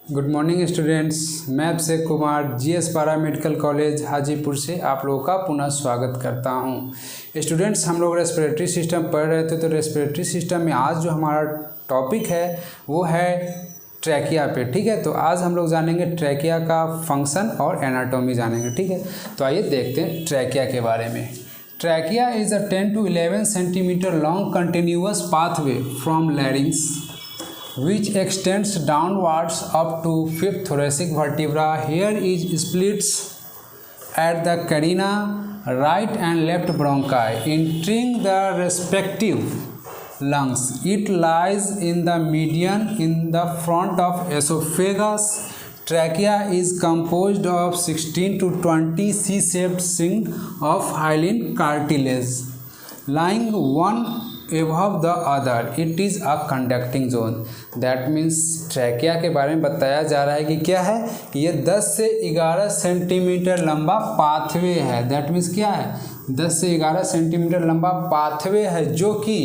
Good morning students. मैं Abhishek Kumar GS पारा medical college Hajipur से आप लोगों का पुनः स्वागत करता हूं। स्टूडेंट्स, हम लोग रेस्पिरेटरी सिस्टम पढ़ रहे थे, तो रेस्पिरेटरी सिस्टम में आज जो हमारा टॉपिक है वो है ट्रैकिया पे। ठीक है, तो आज हम लोग जानेंगे ट्रैकिया का फंक्शन और एनाटॉमी जानेंगे। ठीक है, तो आइए देखते हैं ट्रैकिया के बारे में। Trachea is a 10 to 11 centimetre long continuous pathway from लैरिंग्स which extends downwards up to fifth thoracic vertebra. Here is splits at the carina, right and left bronchi, entering the respective lungs. It lies in the median in the front of esophagus. Trachea is composed of 16 to 20 C-shaped ring of hyaline cartilage, lying one above the other. It is a conducting zone. That means trachea के बारे में बताया जा रहा है कि क्या है, ये 10 से 11 सेंटीमीटर लंबा पाथवे है। दैट मीन्स क्या है, 10 से 11 सेंटीमीटर लंबा पाथवे है जो कि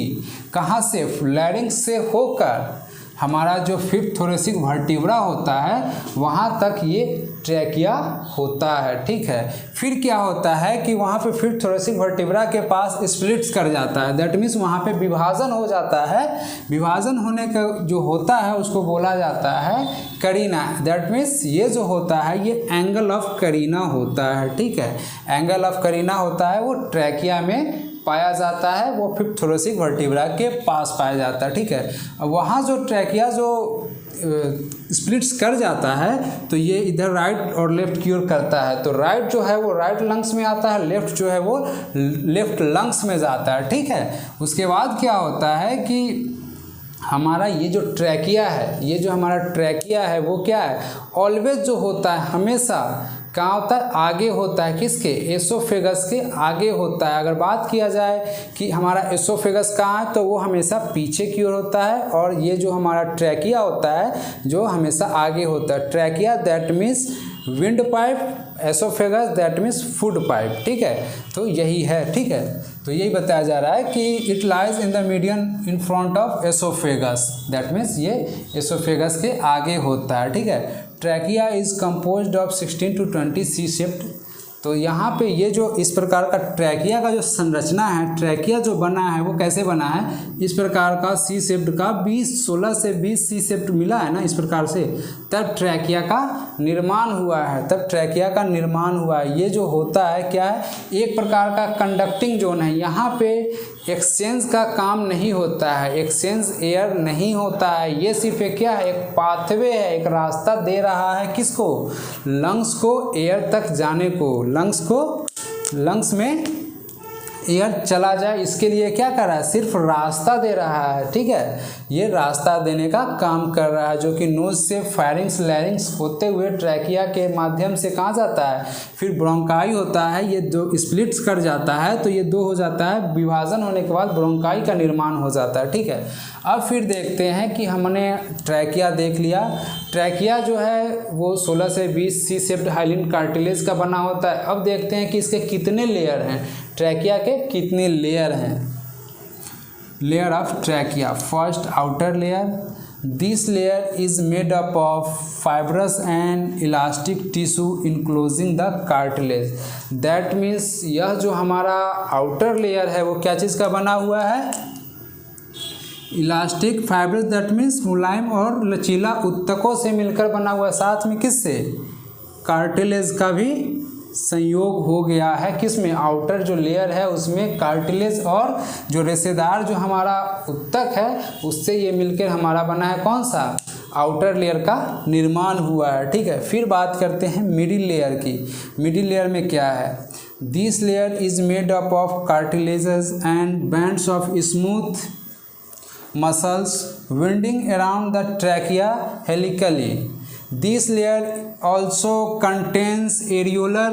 कहाँ से, लैरिंक्स से होकर हमारा जो फिफ्थ थोरेसिक वर्टिब्रा होता है वहाँ तक ये ट्रैकिया होता है। ठीक है, फिर क्या होता है कि वहाँ पे फिफ्थ थोरेसिक वर्टिब्रा के पास स्प्लिट्स कर जाता है। दैट मीन्स वहाँ पे विभाजन हो जाता है। विभाजन होने का जो होता है उसको बोला जाता है करीना। दैट मीन्स ये जो होता है ये एंगल ऑफ करीना होता है। ठीक है, एंगल ऑफ करीना होता है वो ट्रैकिया में पाया जाता है, वो फिफ्थ थोरेसिक वर्टिब्रा के पास पाया जाता है। ठीक है, वहाँ जो ट्रैकिया जो स्प्लिट्स कर जाता है तो ये इधर राइट और लेफ्ट की ओर करता है। तो राइट जो है वो राइट लंग्स में आता है, लेफ्ट जो है वो लेफ्ट लंग्स में जाता है। ठीक है, उसके बाद क्या होता है कि हमारा ये जो ट्रैकिया है, ये जो हमारा ट्रैकिया है वो क्या है, ऑलवेज जो होता है हमेशा कहाँ होता है, आगे होता है। किसके, एसोफेगस के आगे होता है। अगर बात किया जाए कि हमारा एसोफेगस कहाँ है तो वो हमेशा पीछे की ओर होता है, और ये जो हमारा ट्रैकिया होता है जो हमेशा आगे होता है। Trachea that means wind pipe, oesophagus that means food pipe. ठीक है, तो यही है। ठीक है, तो यही बताया जा रहा है कि it lies in the median in front of esophagus. That means ये एसोफेगस के आगे होता है। ठीक है, trachea is composed of 16 to 20 C shaped. तो यहाँ पे ये जो इस प्रकार का ट्रैकिया का जो संरचना है, ट्रैकिया जो बना है वो कैसे बना है, इस प्रकार का सी शेप्ड का 16 से 20 सी शेप्ड मिला है ना, इस प्रकार से तब ट्रैकिया का निर्माण हुआ है। तब ट्रैकिया का निर्माण हुआ है। ये जो होता है क्या है, एक प्रकार का कंडक्टिंग जोन है। यहाँ पे एक्सचेंज का काम नहीं होता है, एक्सचेंज एयर नहीं होता है। ये सिर्फ एक क्या है, एक पाथवे है, एक रास्ता दे रहा है किसको, लंग्स को एयर तक जाने को, लंग्स में एयर चला जाए, इसके लिए क्या कर रहा है, सिर्फ रास्ता दे रहा है। ठीक है, ये रास्ता देने का काम कर रहा है, जो कि नोज से फायरिंग्स लैरिंग्स होते हुए ट्रैकिया के माध्यम से कहाँ जाता है, फिर ब्रोंकाई होता है। ये दो स्प्लिट्स कर जाता है तो ये दो हो जाता है, विभाजन होने के बाद ब्रोंकाई का निर्माण हो जाता है। ठीक है, अब फिर देखते हैं कि हमने ट्रैकिया देख लिया। ट्रैकिया जो है वो 16 से 20 सी शेप्ड हाइलिन कार्टिलेज का बना होता है। अब देखते हैं कि इसके कितने लेयर हैं, ट्रैकिया के कितने लेयर हैं। Layer of trachea, first outer layer. This layer is made up of fibrous and elastic tissue enclosing the cartilage. That means यह जो हमारा आउटर लेयर है वो क्या चीज़ का बना हुआ है, इलास्टिक फाइब्रस, दैट मीन्स मुलायम और लचीला उत्तकों से मिलकर बना हुआ है। साथ में किससे, कार्टिलेज का भी संयोग हो गया है। किसमें, आउटर जो लेयर है उसमें कार्टिलेज और जो रेशेदार जो हमारा उत्तक है उससे ये मिलकर हमारा बना है कौन सा, आउटर लेयर का निर्माण हुआ है। ठीक है, फिर बात करते हैं मिडिल लेयर की। मिडिल लेयर में क्या है, this layer is made up of cartilages and bands of smooth muscles winding around the trachea helically. This layer also contains areolar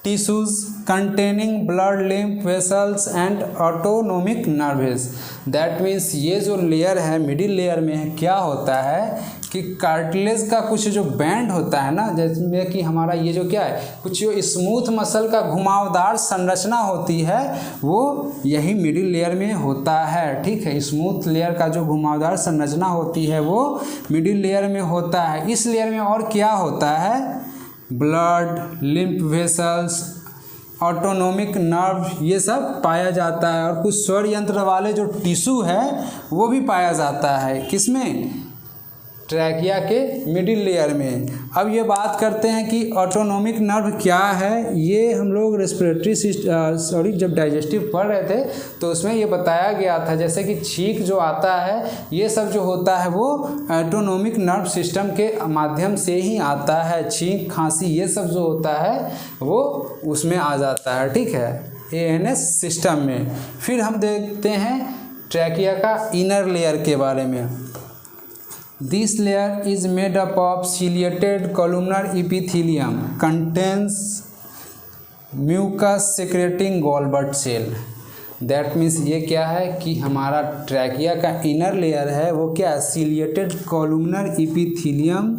tissues containing blood, lymph vessels and autonomic nerves। That means ये जो layer है middle layer में क्या होता है कि cartilage का कुछ जो बैंड होता है ना, जिसमें कि हमारा ये जो क्या है कुछ जो स्मूथ मसल का घुमावदार संरचना होती है वो यही मिडिल लेयर में होता है। ठीक है, स्मूथ लेयर का जो घुमावदार संरचना होती है वो मिडिल लेयर में होता है। इस लेयर में और क्या होता है, blood, lymph vessels, autonomic nerve, ये सब पाया जाता है। और कुछ स्वर यंत्र वाले जो टिश्यू है वो भी पाया जाता है, किसमें, ट्रैकिया के मिडिल लेयर में। अब ये बात करते हैं कि ऑटोनोमिक नर्व क्या है। ये हम लोग रेस्पिरेटरी जब डाइजेस्टिव पढ़ रहे थे तो उसमें ये बताया गया था, जैसे कि छींक जो आता है ये सब जो होता है वो ऑटोनोमिक नर्व सिस्टम के माध्यम से ही आता है। छींक, खांसी, ये सब जो होता है वो उसमें आ जाता है। ठीक है, ANS सिस्टम में। फिर हम देखते हैं ट्रैकिया का इनर लेयर के बारे में। This layer is made up of ciliated columnar epithelium, contains mucus secreting gallbladder cell। That means ये क्या है कि हमारा ट्रैकिया का इनर लेयर है वो क्या है, ciliated columnar epithelium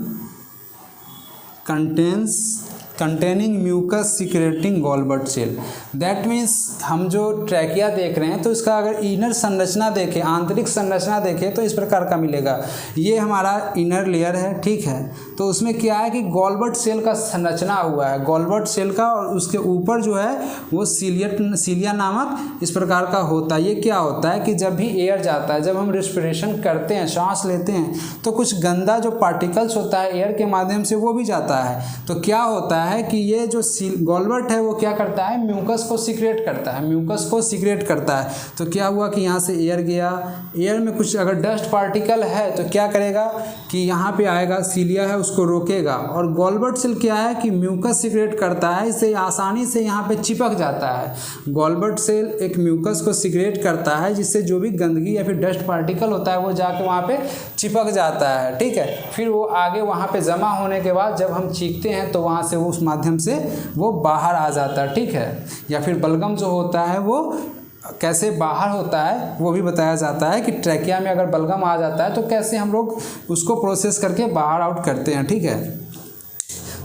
containing mucus secreting gallbladder cell। That means हम जो ट्रैकिया देख रहे हैं तो इसका अगर इनर संरचना देखें, आंतरिक संरचना देखें तो इस प्रकार का मिलेगा। ये हमारा इनर लेयर है। ठीक है, तो उसमें क्या है कि गॉलबट सेल का संरचना हुआ है, गॉलबट सेल का, और उसके ऊपर जो है वो सीलिया नामक इस प्रकार का होता है। ये क्या होता है कि जब भी एयर जाता है, जब हम रेस्पिरेशन करते हैं, सांस लेते हैं, तो कुछ गंदा जो पार्टिकल्स होता है एयर के माध्यम से वो भी जाता है। तो क्या होता है कि ये जो गॉलबट है वो क्या करता है, म्यूकस को सीक्रेट करता है, म्यूकस को सीक्रेट करता है। तो क्या हुआ कि यहाँ से एयर गया, एयर में कुछ अगर डस्ट पार्टिकल है तो क्या करेगा कि यहाँ पे आएगा, सीलिया है उसको रोकेगा। और गॉलबट सेल क्या है कि म्यूकस सीक्रेट करता है, इसे आसानी से यहाँ पे चिपक जाता है। गॉलबट सेल एक म्यूकस को सीक्रेट करता है जिससे जो भी गंदगी या फिर डस्ट पार्टिकल होता है वो जाके वहाँ पे चिपक जाता है। ठीक है, फिर वो आगे वहाँ पे जमा होने के बाद जब हम चीखते हैं तो वहाँ से वो उस माध्यम से वो बाहर आ जाता है। ठीक है, या फिर बलगम जो होता है वो कैसे बाहर होता है वो भी बताया जाता है कि ट्रैकिया में अगर बलगम आ जाता है तो कैसे हम लोग उसको प्रोसेस करके बाहर आउट करते हैं। ठीक है,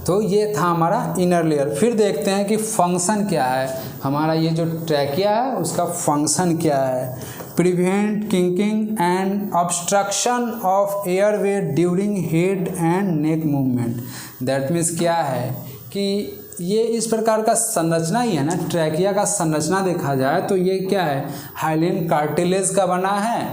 तो ये था हमारा इनर लेयर। फिर देखते हैं कि फंक्शन क्या है, हमारा ये जो ट्रैकिया है उसका फंक्शन क्या है। Prevent kinking and obstruction of airway during head and neck movement. That means क्या है कि ये इस प्रकार का संरचना ही है ना, ट्रैकिया का संरचना देखा जाए तो ये क्या है, हाइलिन कार्टिलेज का बना है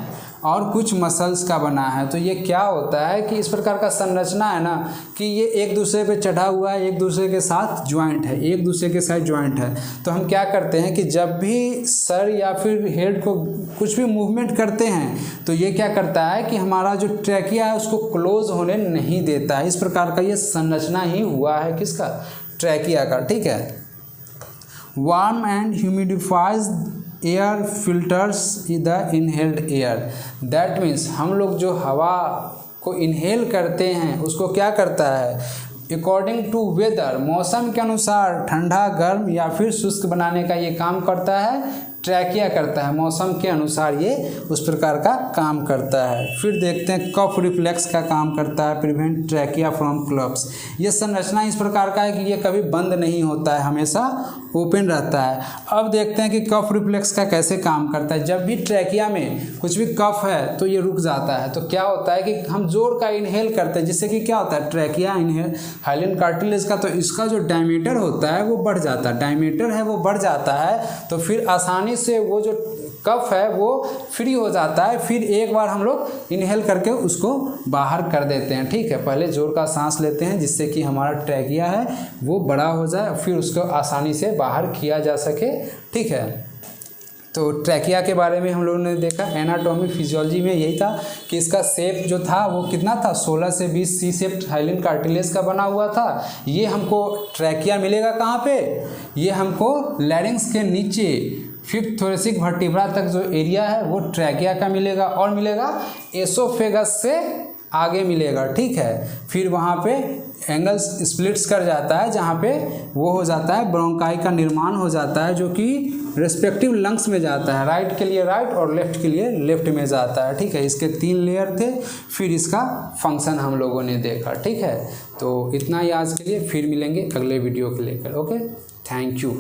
और कुछ मसल्स का बना है। तो ये क्या होता है कि इस प्रकार का संरचना है ना कि ये एक दूसरे पे चढ़ा हुआ है, एक दूसरे के साथ ज्वाइंट है, एक दूसरे के साथ ज्वाइंट है। तो हम क्या करते हैं कि जब भी सर या फिर हेड को कुछ भी मूवमेंट करते हैं तो ये क्या करता है कि हमारा जो ट्रैकिया है उसको क्लोज होने नहीं देता है। इस प्रकार का ये संरचना ही हुआ है किसका, ट्रैकिया का। ठीक है, warm and humidifies air filters the inhaled air. That means हम लोग जो हवा को इनहेल करते हैं उसको क्या करता है, अकॉर्डिंग टू वेदर, मौसम के अनुसार ठंडा, गर्म या फिर शुष्क बनाने का ये काम करता है, ट्रैकिया करता है। मौसम के अनुसार ये उस प्रकार का काम करता है। फिर देखते हैं कफ रिफ्लेक्स का काम करता है, प्रिवेंट ट्रैकिया फ्रॉम क्लप्स। ये संरचना इस प्रकार का है कि ये कभी बंद नहीं होता है, हमेशा ओपन रहता है। अब देखते हैं कि कफ रिफ्लेक्स का कैसे काम करता है। जब भी ट्रैकिया में कुछ भी कफ है तो ये रुक जाता है। तो क्या होता है कि हम जोर का इनहेल करते हैं जिससे कि क्या होता है, ट्रैकिया इनहेल हाइलिन कार्टिलेज का, तो इसका जो डायमीटर होता है वो बढ़ जाता है, डायमीटर है वो बढ़ जाता है। तो फिर आसानी से वो जो कफ है वो फ्री हो जाता है। फिर एक बार हम लोग इनहेल करके उसको बाहर कर देते हैं। ठीक है, पहले जोर का सांस लेते हैं जिससे कि हमारा ट्रैकिया है वो बड़ा हो जाए, फिर उसको आसानी से बाहर किया जा सके। ठीक है, तो ट्रैकिया के बारे में हम लोगों ने देखा। एनाटॉमी फिजियोलॉजी में यही था कि इसका शेप जो था वो कितना था, 16 से 20 सी शेप हाइलिन कार्टिलेज का बना हुआ था। ये हमको ट्रैकिया मिलेगा कहाँ पे, ये हमको लैरिंक्स के नीचे फिफ्थ थोरेसिक वर्टिब्रा तक जो एरिया है वो ट्रैकिया का मिलेगा, और मिलेगा एसोफेगस से आगे मिलेगा। ठीक है, फिर वहाँ पे एंगल्स स्प्लिट्स कर जाता है, जहाँ पे वो हो जाता है ब्रोंकाई का निर्माण हो जाता है, जो कि रेस्पेक्टिव लंग्स में जाता है, राइट के लिए राइट और लेफ्ट के लिए लेफ्ट में जाता है। ठीक है, इसके 3 लेयर थे, फिर इसका फंक्शन हम लोगों ने देखा। ठीक है, तो इतना ही आज के लिए, फिर मिलेंगे अगले वीडियो को लेकर। Okay, thank you.